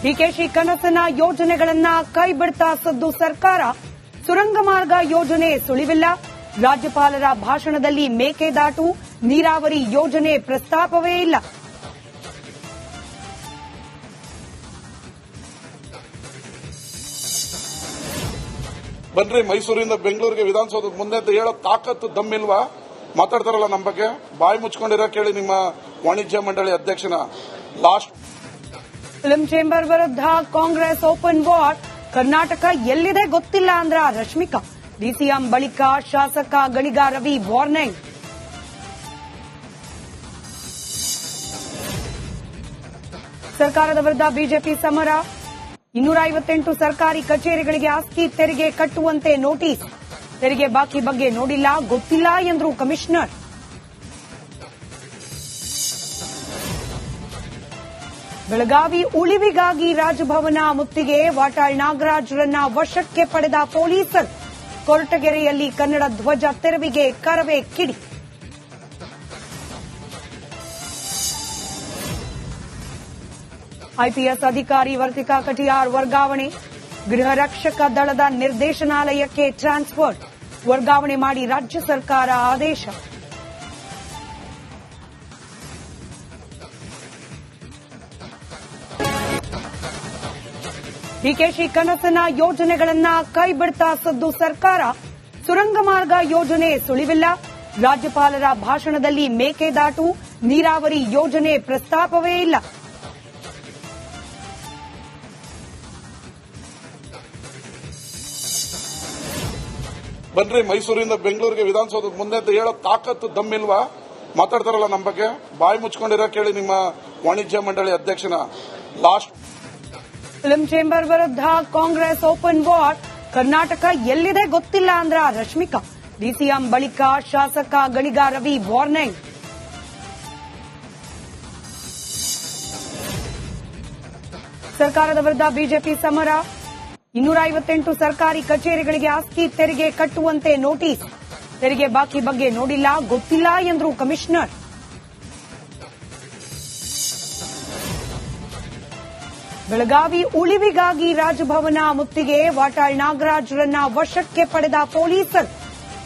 ಡಿಕೆಶಿ ಕನಸಿನ ಯೋಜನೆಗಳನ್ನ ಕೈ ಬಿಡ್ತಾ ಸದ್ದು ಸರ್ಕಾರ. ಸುರಂಗ ಮಾರ್ಗ ಯೋಜನೆ ಸುಳಿವಿಲ್ಲ. ರಾಜ್ಯಪಾಲರ ಭಾಷಣದಲ್ಲಿ ಮೇಕೆದಾಟು ನೀರಾವರಿ ಯೋಜನೆ ಪ್ರಸ್ತಾಪವೇ ಇಲ್ಲ. ಬನ್ರಿ, ಮೈಸೂರಿಂದ ಬೆಂಗಳೂರಿಗೆ ವಿಧಾನಸೌಧದ ಮುಂದೆ ಅಂತ ಹೇಳೋ ತಾಕತ್ತು ದಮ್ಮಿಲ್ವಾ? ಮಾತಾಡ್ತಾರಲ್ಲ ನಮ್ಮ ಬಗ್ಗೆ, ಬಾಯಿ ಮುಚ್ಕೊಂಡಿರೋ ಕೇಳಿ ನಿಮ್ಮ ವಾಣಿಜ್ಯ ಮಂಡಳಿ ಅಧ್ಯಕ್ಷನ. ಲಾಸ್ಟ್ ಫಿಲ್ಮ್ ಚೇಂಬರ್ ವಿರುದ್ಧ ಕಾಂಗ್ರೆಸ್ ಓಪನ್ ವಾರ್. ಕರ್ನಾಟಕ ಎಲ್ಲಿದೆ ಗೊತ್ತಿಲ್ಲ ಅಂದ್ರ ರಶ್ಮಿಕಾ. ಡಿಸಿಎಂ ಬಳಿಕ ಶಾಸಕ ಗಣಿಗ ರವಿ ವಾರ್ನಿಂಗ್. ಸರ್ಕಾರದ ವಿರುದ್ಧ ಬಿಜೆಪಿ ಸಮರ. 258 ಸರ್ಕಾರಿ ಕಚೇರಿಗಳಿಗೆ ಆಸ್ತಿ ತೆರಿಗೆ ಕಟ್ಟುವಂತೆ ನೋಟಿಸ್. ತೆರಿಗೆ ಬಾಕಿ ಬಗ್ಗೆ ನೋಡಿಲ್ಲ, ಗೊತ್ತಿಲ್ಲ ಎಂದರು ಕಮಿಷನರ್. ಬೆಳಗಾವಿ ಉಳಿವಿಗಾಗಿ ರಾಜಭವನ ಮುತ್ತಿಗೆ. ವಾಟಾಳ್ ನಾಗರಾಜ್ರನ್ನ ವಶಕ್ಕೆ ಪಡೆದ ಪೊಲೀಸರು. ಕೊರಟಗೆರೆಯಲ್ಲಿ ಕನ್ನಡ ಧ್ವಜ ತೆರವಿಗೆ ಕರವೇ ಕಿಡಿ. ಐಪಿಎಸ್ ಅಧಿಕಾರಿ ವರ್ತಿಕಾ ಕಟಿಯಾರ್ ವರ್ಗಾವಣೆ. ಗೃಹ ರಕ್ಷಕ ದಳದ ನಿರ್ದೇಶನಾಲಯಕ್ಕೆ ಟ್ರಾನ್ಸ್ಫರ್. ವರ್ಗಾವಣೆ ಮಾಡಿ ರಾಜ್ಯ ಸರ್ಕಾರ ಆದೇಶ. ಡಿಕೆಶಿ ಕನಸಿನ ಯೋಜನೆಗಳನ್ನ ಕೈ ಬಿಡ್ತಾ ಸದ್ದು ಸರ್ಕಾರ. ಸುರಂಗ ಮಾರ್ಗ ಯೋಜನೆ ಸುಳಿವಿಲ್ಲ. ರಾಜ್ಯಪಾಲರ ಭಾಷಣದಲ್ಲಿ ಮೇಕೆದಾಟು ನೀರಾವರಿ ಯೋಜನೆ ಪ್ರಸ್ತಾಪವೇ ಇಲ್ಲ. ಬನ್ರಿ, ಮೈಸೂರಿಂದ ಬೆಂಗಳೂರಿಗೆ ವಿಧಾನಸೌಧದ ಮುಂದೆ ಅಂತ ಹೇಳೋ ತಾಕತ್ತು ದಮ್ಮಿಲ್ವಾ? ಮಾತಾಡ್ತಾರಲ್ಲ ನಮ್ಮ ಬಗ್ಗೆ, ಬಾಯಿ ಮುಚ್ಕೊಂಡಿರೋ ಕೇಳಿ ನಿಮ್ಮ ವಾಣಿಜ್ಯ ಮಂಡಳಿ ಅಧ್ಯಕ್ಷನ. ಲಾಸ್ಟ್ ಫಿಲ್ಮ್ ಚೇಂಬರ್ ವಿರುದ್ಧ ಕಾಂಗ್ರೆಸ್ ಓಪನ್ ವಾರ್. ಕರ್ನಾಟಕ ಎಲ್ಲಿದೆ ಗೊತ್ತಿಲ್ಲ ಅಂದ್ರ ರಶ್ಮಿಕಾ. ಡಿಸಿಎಂ ಬಳಿಕ ಶಾಸಕ ಗಣಿಗ ರವಿ ವಾರ್ನಿಂಗ್. ಸರ್ಕಾರದ ವಿರುದ್ಧ ಬಿಜೆಪಿ ಸಮರ. 258 ಸರ್ಕಾರಿ ಕಚೇರಿಗಳಿಗೆ ಆಸ್ತಿ ತೆರಿಗೆ ಕಟ್ಟುವಂತೆ ನೋಟಿಸ್. ತೆರಿಗೆ ಬಾಕಿ ಬಗ್ಗೆ ನೋಡಿಲ್ಲ, ಗೊತ್ತಿಲ್ಲ ಎಂದರು ಕಮಿಷನರ್. ಬೆಳಗಾವಿ ಉಳಿವಿಗಾಗಿ ರಾಜಭವನ ಮುತ್ತಿಗೆ. ವಾಟಾಳ್ ನಾಗರಾಜ್ರನ್ನ ವಶಕ್ಕೆ ಪಡೆದ ಪೊಲೀಸರು.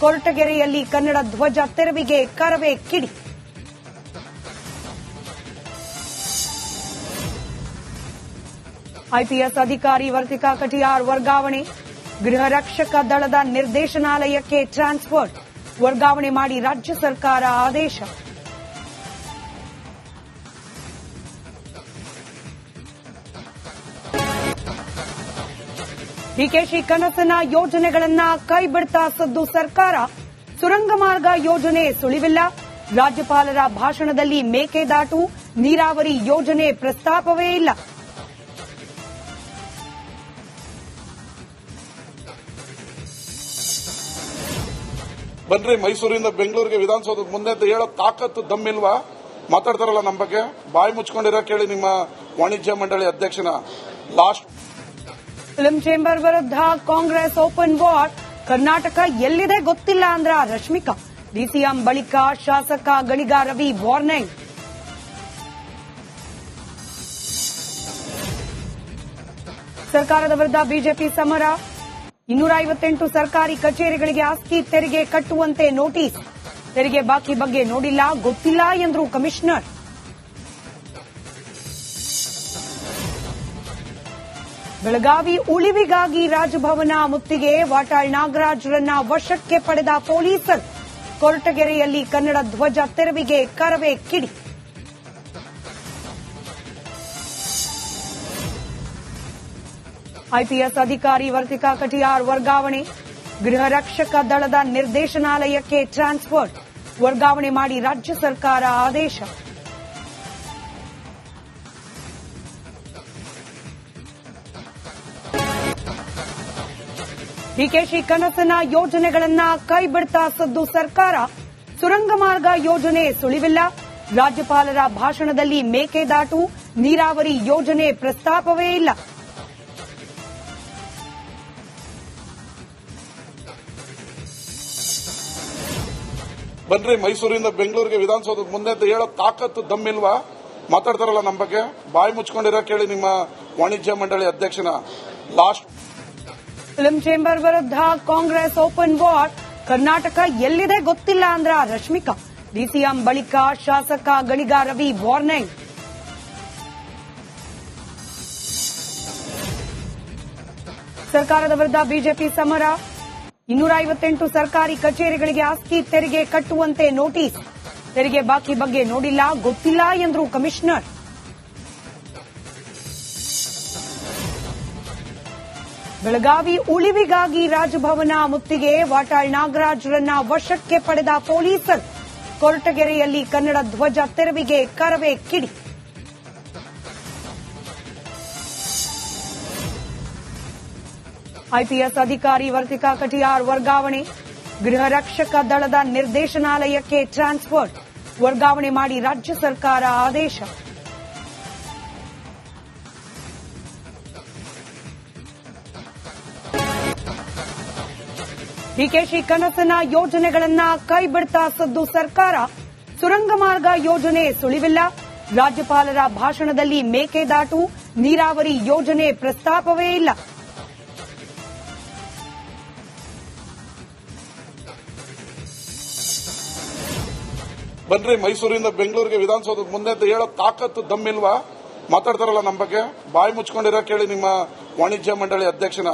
ಕೊರಟಗೆರೆಯಲ್ಲಿ ಕನ್ನಡ ಧ್ವಜ ತೆರವಿಗೆ ಕರವೇ ಕಿಡಿ. ಐಪಿಎಸ್ ಅಧಿಕಾರಿ ವರ್ತಿಕಾ ಕಟಿಯಾರ್ ವರ್ಗಾವಣೆ. ಗೃಹ ರಕ್ಷಕ ದಳದ ನಿರ್ದೇಶನಾಲಯಕ್ಕೆ ಟ್ರಾನ್ಸ್ಫರ್. ವರ್ಗಾವಣೆ ಮಾಡಿ ರಾಜ್ಯ ಸರ್ಕಾರ ಆದೇಶ. ಡಿಕೆಶಿ ಕನಸಿನ ಯೋಜನೆಗಳನ್ನ ಕೈ ಬಿಡ್ತಾ ಸದ್ದು ಸರ್ಕಾರ. ಸುರಂಗ ಮಾರ್ಗ ಯೋಜನೆ ಸುಳಿವಿಲ್ಲ. ರಾಜ್ಯಪಾಲರ ಭಾಷಣದಲ್ಲಿ ಮೇಕೆದಾಟು ನೀರಾವರಿ ಯೋಜನೆ ಪ್ರಸ್ತಾಪವೇ ಇಲ್ಲ. ಬನ್ರಿ, ಮೈಸೂರಿಂದ ಬೆಂಗಳೂರಿಗೆ ವಿಧಾನಸೌಧದ ಮುಂದೆ ಅಂತ ಹೇಳೋ ತಾಕತ್ತು ದಮ್ಮಿಲ್ವಾ? ಮಾತಾಡ್ತಾರಲ್ಲ ನಮ್ಮ ಬಗ್ಗೆ, ಬಾಯಿ ಮುಚ್ಕೊಂಡಿರೋ ಕೇಳಿ ನಿಮ್ಮ ವಾಣಿಜ್ಯ ಮಂಡಳಿ ಅಧ್ಯಕ್ಷನ. ಲಾಸ್ಟ್ ಫಿಲ್ಮ್ ಚೇಂಬರ್ ವಿರುದ್ಧ ಕಾಂಗ್ರೆಸ್ ಓಪನ್ ವಾರ್. ಕರ್ನಾಟಕ ಎಲ್ಲಿದೆ ಗೊತ್ತಿಲ್ಲ ಅಂದ್ರ ರಶ್ಮಿಕಾ. ಡಿಸಿಎಂ ಬಳಿಕ ಶಾಸಕ ಗಣಿಗ ರವಿ ವಾರ್ನಿಂಗ್. ಸರ್ಕಾರದ ವಿರುದ್ಧ ಬಿಜೆಪಿ ಸಮರ. 258 ಸರ್ಕಾರಿ ಕಚೇರಿಗಳಿಗೆ ಆಸ್ತಿ ತೆರಿಗೆ ಕಟ್ಟುವಂತೆ ನೋಟಿಸ್. ತೆರಿಗೆ ಬಾಕಿ ಬಗ್ಗೆ ನೋಡಿಲ್ಲ, ಗೊತ್ತಿಲ್ಲ ಎಂದರು ಕಮಿಷನರ್. ಬೆಳಗಾವಿ ಉಳಿವಿಗಾಗಿ ರಾಜಭವನ ಮುತ್ತಿಗೆ. ವಾಟಾಳ್ ನಾಗರಾಜ್ರನ್ನ ವಶಕ್ಕೆ ಪಡೆದ ಪೊಲೀಸರು. ಕೊರಟಗೆರೆಯಲ್ಲಿ ಕನ್ನಡ ಧ್ವಜ ತೆರವಿಗೆ ಕರವೇ ಕಿಡಿ. ಐಪಿಎಸ್ ಅಧಿಕಾರಿ ವರ್ತಿಕಾ ಕಟಿಯಾರ್ ವರ್ಗಾವಣೆ. ಗೃಹ ರಕ್ಷಕ ದಳದ ನಿರ್ದೇಶನಾಲಯಕ್ಕೆ ಟ್ರಾನ್ಸ್ಫರ್. ವರ್ಗಾವಣೆ ಮಾಡಿ ರಾಜ್ಯ ಸರ್ಕಾರ ಆದೇಶ. ಡಿಕೆಶಿ ಕನಸಿನ ಯೋಜನೆಗಳನ್ನ ಕೈ ಬಿಡ್ತಾ ಸದ್ದು ಸರ್ಕಾರ. ಸುರಂಗ ಮಾರ್ಗ ಯೋಜನೆ ಸುಳಿವಿಲ್ಲ. ರಾಜ್ಯಪಾಲರ ಭಾಷಣದಲ್ಲಿ ಮೇಕೆದಾಟು ನೀರಾವರಿ ಯೋಜನೆ ಪ್ರಸ್ತಾಪವೇ ಇಲ್ಲ. ಬನ್ರಿ, ಮೈಸೂರಿಂದ ಬೆಂಗಳೂರಿಗೆ ವಿಧಾನಸೌಧದ ಮುಂದೆ ಅಂತ ಹೇಳೋ ತಾಕತ್ತು ದಮ್ಮಿಲ್ವಾ? ಮಾತಾಡ್ತಾರಲ್ಲ ನಮ್ಮ ಬಗ್ಗೆ ಬಾಯಿ ಮುಚ್ಕೊಂಡಿರೋ ಕೇಳಿ ನಿಮ್ಮ ವಾಣಿಜ್ಯ ಮಂಡಳಿ ಅಧ್ಯಕ್ಷನ. ಲಾಸ್ಟ್ ಫಿಲ್ಮ್ ಚೇಂಬರ್ ವಿರುದ್ಧ ಕಾಂಗ್ರೆಸ್ ಓಪನ್ ವಾರ್. ಕರ್ನಾಟಕ ಎಲ್ಲಿದೆ ಗೊತ್ತಿಲ್ಲ ಅಂದ್ರ ರಶ್ಮಿಕಾ. ಡಿಸಿಎಂ ಬಳಿಕ ಶಾಸಕ ಗಣಿಗ ರವಿ ವಾರ್ನಿಂಗ್. ಸರ್ಕಾರದ ವಿರುದ್ಧ ಬಿಜೆಪಿ ಸಮರ. 258 ಸರ್ಕಾರಿ ಕಚೇರಿಗಳಿಗೆ ಆಸ್ತಿ ತೆರಿಗೆ ಕಟ್ಟುವಂತೆ ನೋಟಿಸ್. ತೆರಿಗೆ ಬಾಕಿ ಬಗ್ಗೆ ನೋಡಿಲ್ಲ, ಗೊತ್ತಿಲ್ಲ ಎಂದರು ಕಮಿಷನರ್. ಬೆಳಗಾವಿ ಉಳಿವಿಗಾಗಿ ರಾಜಭವನ ಮುತ್ತಿಗೆ. ವಾಟಾಳ್ ನಾಗರಾಜ್ರನ್ನ ವಶಕ್ಕೆ ಪಡೆದ ಪೊಲೀಸರು. ಕೊರಟಗೆರೆಯಲ್ಲಿ ಕನ್ನಡ ಧ್ವಜ ತೆರವಿಗೆ ಕರವೇ ಕಿಡಿ. ಐಪಿಎಸ್ ಅಧಿಕಾರಿ ವರ್ತಿಕಾ ಕಟಿಯಾರ್ ವರ್ಗಾವಣೆ. ಗೃಹ ರಕ್ಷಕ ದಳದ ನಿರ್ದೇಶನಾಲಯಕ್ಕೆ ಟ್ರಾನ್ಸ್ಫರ್. ವರ್ಗಾವಣೆ ಮಾಡಿ ರಾಜ್ಯ ಸರ್ಕಾರ ಆದೇಶ. ಡಿಕೆಶಿ ಕನಸಿನ ಯೋಜನೆಗಳನ್ನ ಕೈಬಿಡ್ತಾ ಸದ್ದು ಸರ್ಕಾರ. ಸುರಂಗ ಮಾರ್ಗ ಯೋಜನೆ ಸುಳಿವಿಲ್ಲ. ರಾಜ್ಯಪಾಲರ ಭಾಷಣದಲ್ಲಿ ಮೇಕೆದಾಟು, ನೀರಾವರಿ ಯೋಜನೆ ಪ್ರಸ್ತಾಪವೇ ಇಲ್ಲ. ಬನ್ರಿ ಮೈಸೂರಿಂದ ಬೆಂಗಳೂರಿಗೆ ವಿಧಾನಸೌಧದ ಮುಂದೆ ಅಂತ ಹೇಳೋ ತಾಕತ್ತು ದಮ್ಮಿಲ್ವಾ? ಮಾತಾಡ್ತಾರಲ್ಲ ನಮ್ಮ ಬಗ್ಗೆ ಬಾಯಿ ಮುಚ್ಕೊಂಡಿರೋ ಕೇಳಿ ನಿಮ್ಮ ವಾಣಿಜ್ಯ ಮಂಡಳಿ ಅಧ್ಯಕ್ಷನ.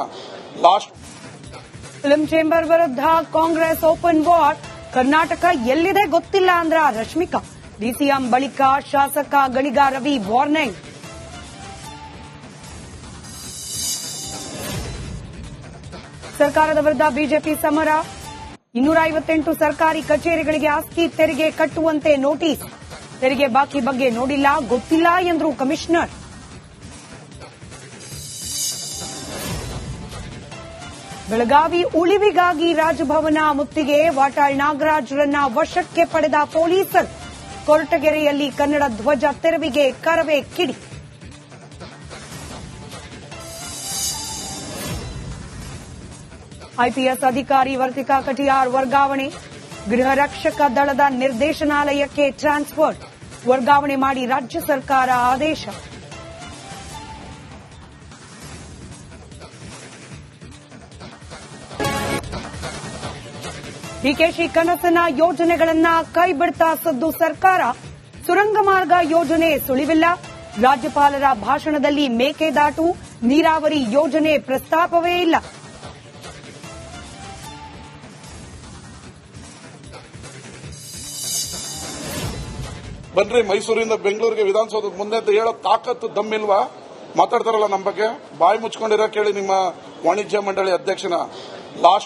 ಲಾಸ್ಟ್ ಫಿಲ್ಮ್ ಚೇಂಬರ್ ವಿರುದ್ಧ ಕಾಂಗ್ರೆಸ್ ಓಪನ್ ವಾರ್. ಕರ್ನಾಟಕ ಎಲ್ಲಿದೆ ಗೊತ್ತಿಲ್ಲ ಅಂದ್ರ ರಶ್ಮಿಕಾ. ಡಿಸಿಎಂ ಬಳಿಕ ಶಾಸಕ ಗಣಿಗ ರವಿ ವಾರ್ನಿಂಗ್. ಸರ್ಕಾರದ ವಿರುದ್ಧ ಬಿಜೆಪಿ ಸಮರ. 258 ಸರ್ಕಾರಿ ಕಚೇರಿಗಳಿಗೆ ಆಸ್ತಿ ತೆರಿಗೆ ಕಟ್ಟುವಂತೆ ನೋಟಿಸ್. ತೆರಿಗೆ ಬಾಕಿ ಬಗ್ಗೆ ನೋಡಿಲ್ಲ, ಗೊತ್ತಿಲ್ಲ ಎಂದರು ಕಮಿಷನರ್. ಬೆಳಗಾವಿ ಉಳಿವಿಗಾಗಿ ರಾಜಭವನ ಮುತ್ತಿಗೆ. ವಾಟಾಳ್ ನಾಗರಾಜ್ರನ್ನ ವಶಕ್ಕೆ ಪಡೆದ ಪೊಲೀಸರು. ಕೊರಟಗೆರೆಯಲ್ಲಿ ಕನ್ನಡ ಧ್ವಜ ತೆರವಿಗೆ ಕರವೇ ಕಿಡಿ. ಐಪಿಎಸ್ ಅಧಿಕಾರಿ ವರ್ತಿಕಾ ಕಟಿಯಾರ್ ವರ್ಗಾವಣೆ. ಗೃಹ ರಕ್ಷಕ ದಳದ ನಿರ್ದೇಶನಾಲಯಕ್ಕೆ ಟ್ರಾನ್ಸ್ಫರ್. ವರ್ಗಾವಣೆ ಮಾಡಿ ರಾಜ್ಯ ಸರ್ಕಾರ ಆದೇಶ. ಡಿಕೆಶಿ ಕನಸಿನ ಯೋಜನೆಗಳನ್ನ ಕೈಬಿಡ್ತಾ ಸದ್ದು ಸರ್ಕಾರ. ಸುರಂಗ ಮಾರ್ಗ ಯೋಜನೆ ಸುಳಿವಿಲ್ಲ. ರಾಜ್ಯಪಾಲರ ಭಾಷಣದಲ್ಲಿ ಮೇಕೆದಾಟು, ನೀರಾವರಿ ಯೋಜನೆ ಪ್ರಸ್ತಾಪವೇ ಇಲ್ಲ. ಬನ್ರಿ ಮೈಸೂರಿಂದ ಬೆಂಗಳೂರಿಗೆ ವಿಧಾನಸೌಧದ ಮುಂದೆ ಅಂತ ಹೇಳೋ ತಾಕತ್ತು ದಮ್ಮಿಲ್ವಾ? ಮಾತಾಡ್ತಾರಲ್ಲ ನಮ್ಮ ಬಗ್ಗೆ ಬಾಯಿ ಮುಚ್ಕೊಂಡಿರೋ ಕೇಳಿ ನಿಮ್ಮ ವಾಣಿಜ್ಯ ಮಂಡಳಿ ಅಧ್ಯಕ್ಷನ. ಲಾಸ್ಟ್